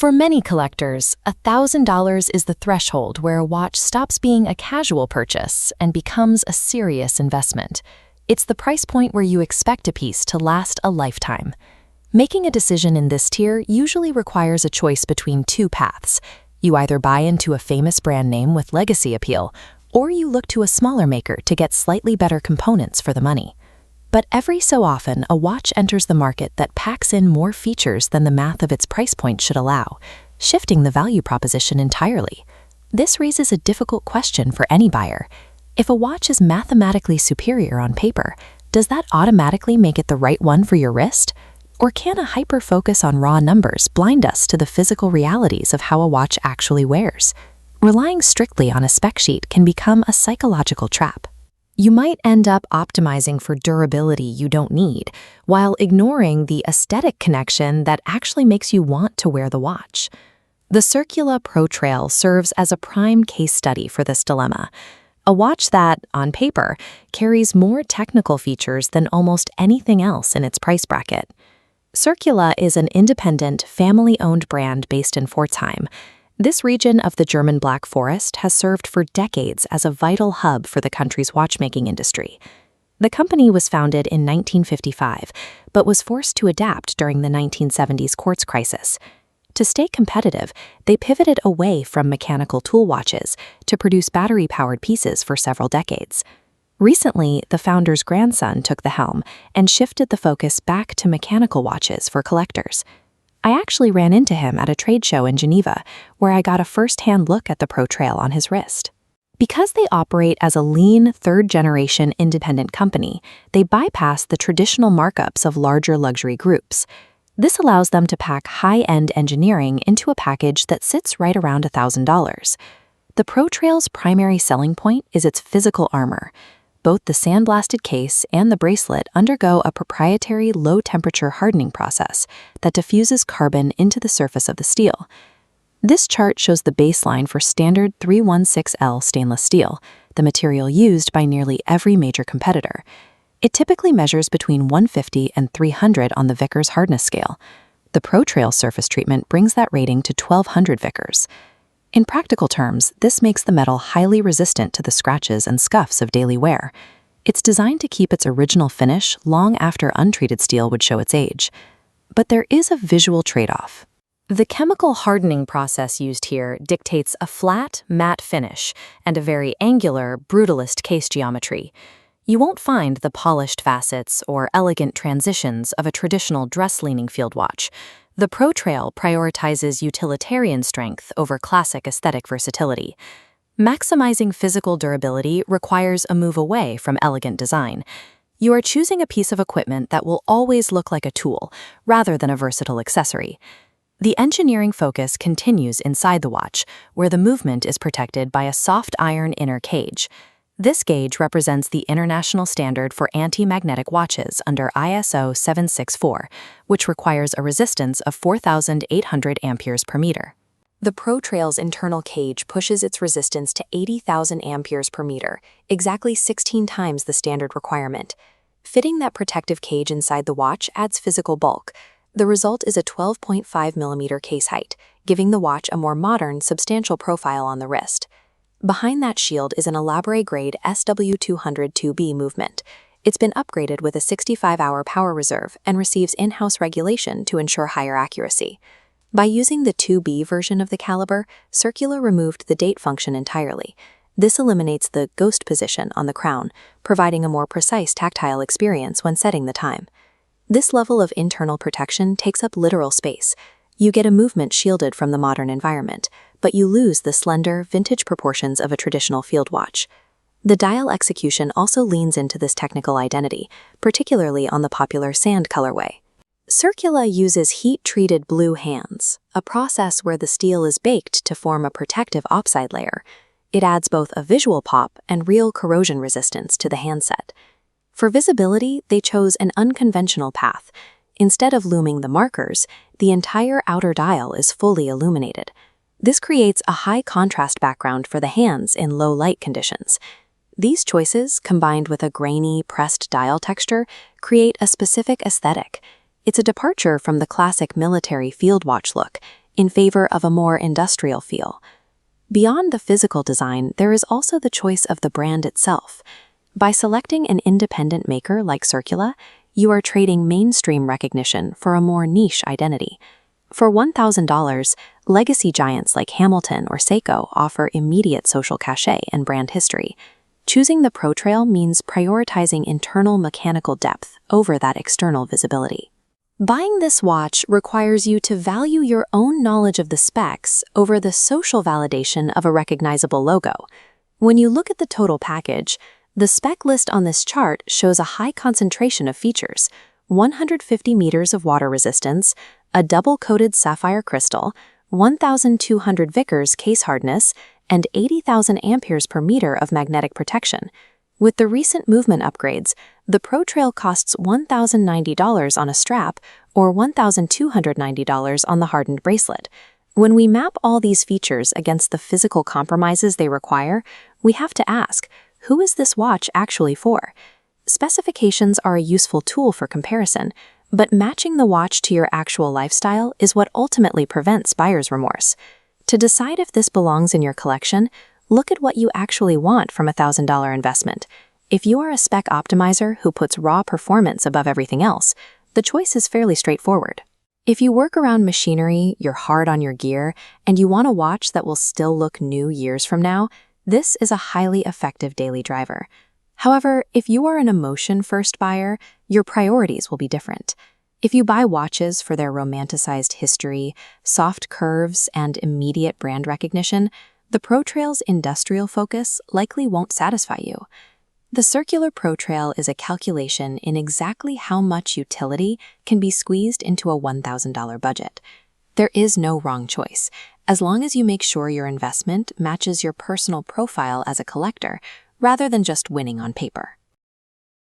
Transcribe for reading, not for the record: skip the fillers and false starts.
For many collectors, $1,000 is the threshold where a watch stops being a casual purchase and becomes a serious investment. It's the price point where you expect a piece to last a lifetime. Making a decision in this tier usually requires a choice between two paths. You either buy into a famous brand name with legacy appeal, or you look to a smaller maker to get slightly better components for the money. But every so often, a watch enters the market that packs in more features than the math of its price point should allow, shifting the value proposition entirely. This raises a difficult question for any buyer. If a watch is mathematically superior on paper, does that automatically make it the right one for your wrist? Or can a hyper-focus on raw numbers blind us to the physical realities of how a watch actually wears? Relying strictly on a spec sheet can become a psychological trap. You might end up optimizing for durability you don't need, while ignoring the aesthetic connection that actually makes you want to wear the watch. The Circula Protrail serves as a prime case study for this dilemma. A watch that, on paper, carries more technical features than almost anything else in its price bracket. Circula is an independent, family-owned brand based in Pforzheim. This region of the German Black Forest has served for decades as a vital hub for the country's watchmaking industry. The company was founded in 1955, but was forced to adapt during the 1970s quartz crisis. To stay competitive, they pivoted away from mechanical tool watches to produce battery-powered pieces for several decades. Recently, the founder's grandson took the helm and shifted the focus back to mechanical watches for collectors. I actually ran into him at a trade show in Geneva, where I got a first-hand look at the Protrail on his wrist. Because they operate as a lean, third-generation independent company, they bypass the traditional markups of larger luxury groups. This allows them to pack high-end engineering into a package that sits right around $1,000. The Protrail's primary selling point is its physical armor. Both the sandblasted case and the bracelet undergo a proprietary low-temperature hardening process that diffuses carbon into the surface of the steel. This chart shows the baseline for standard 316L stainless steel, the material used by nearly every major competitor. It typically measures between 150 and 300 on the Vickers hardness scale. The Protrail surface treatment brings that rating to 1200 Vickers. In practical terms, this makes the metal highly resistant to the scratches and scuffs of daily wear. It's designed to keep its original finish long after untreated steel would show its age. But there is a visual trade-off. The chemical hardening process used here dictates a flat, matte finish and a very angular, brutalist case geometry. You won't find the polished facets or elegant transitions of a traditional dress-leaning field watch. The Protrail prioritizes utilitarian strength over classic aesthetic versatility. Maximizing physical durability requires a move away from elegant design. You are choosing a piece of equipment that will always look like a tool, rather than a versatile accessory. The engineering focus continues inside the watch, where the movement is protected by a soft iron inner cage. This gauge represents the international standard for anti-magnetic watches under ISO 764, which requires a resistance of 4,800 amperes per meter. The Protrail's internal cage pushes its resistance to 80,000 amperes per meter, exactly 16 times the standard requirement. Fitting that protective cage inside the watch adds physical bulk. The result is a 12.5 millimeter case height, giving the watch a more modern, substantial profile on the wrist. Behind that shield is an elaborate-grade SW200-2B movement. It's been upgraded with a 65-hour power reserve and receives in-house regulation to ensure higher accuracy. By using the 2B version of the caliber, Circula removed the date function entirely. This eliminates the ghost position on the crown, providing a more precise tactile experience when setting the time. This level of internal protection takes up literal space. You get a movement shielded from the modern environment, but you lose the slender, vintage proportions of a traditional field watch. The dial execution also leans into this technical identity, particularly on the popular sand colorway. Circula uses heat-treated blue hands, a process where the steel is baked to form a protective oxide layer. It adds both a visual pop and real corrosion resistance to the handset. For visibility, they chose an unconventional path. Instead of looming the markers, the entire outer dial is fully illuminated. This creates a high-contrast background for the hands in low light conditions. These choices, combined with a grainy, pressed dial texture, create a specific aesthetic. It's a departure from the classic military field watch look, in favor of a more industrial feel. Beyond the physical design, there is also the choice of the brand itself. By selecting an independent maker like Circula, you are trading mainstream recognition for a more niche identity. For $1,000, legacy giants like Hamilton or Seiko offer immediate social cachet and brand history. Choosing the Protrail means prioritizing internal mechanical depth over that external visibility. Buying this watch requires you to value your own knowledge of the specs over the social validation of a recognizable logo. When you look at the total package, the spec list on this chart shows a high concentration of features: 150 meters of water resistance, a double-coated sapphire crystal, 1,200 Vickers case hardness, and 80,000 amperes per meter of magnetic protection. With the recent movement upgrades, the Protrail costs $1,090 on a strap or $1,290 on the hardened bracelet. When we map all these features against the physical compromises they require, we have to ask, who is this watch actually for? Specifications are a useful tool for comparison, but matching the watch to your actual lifestyle is what ultimately prevents buyer's remorse. To decide if this belongs in your collection, look at what you actually want from a $1,000 investment. If you are a spec optimizer who puts raw performance above everything else, the choice is fairly straightforward. If you work around machinery, you're hard on your gear, and you want a watch that will still look new years from now, this is a highly effective daily driver. However, if you are an emotion-first buyer, your priorities will be different. If you buy watches for their romanticized history, soft curves, and immediate brand recognition, the Protrail's industrial focus likely won't satisfy you. The Circula Protrail is a calculation in exactly how much utility can be squeezed into a $1,000 budget. There is no wrong choice, as long as you make sure your investment matches your personal profile as a collector, rather than just winning on paper.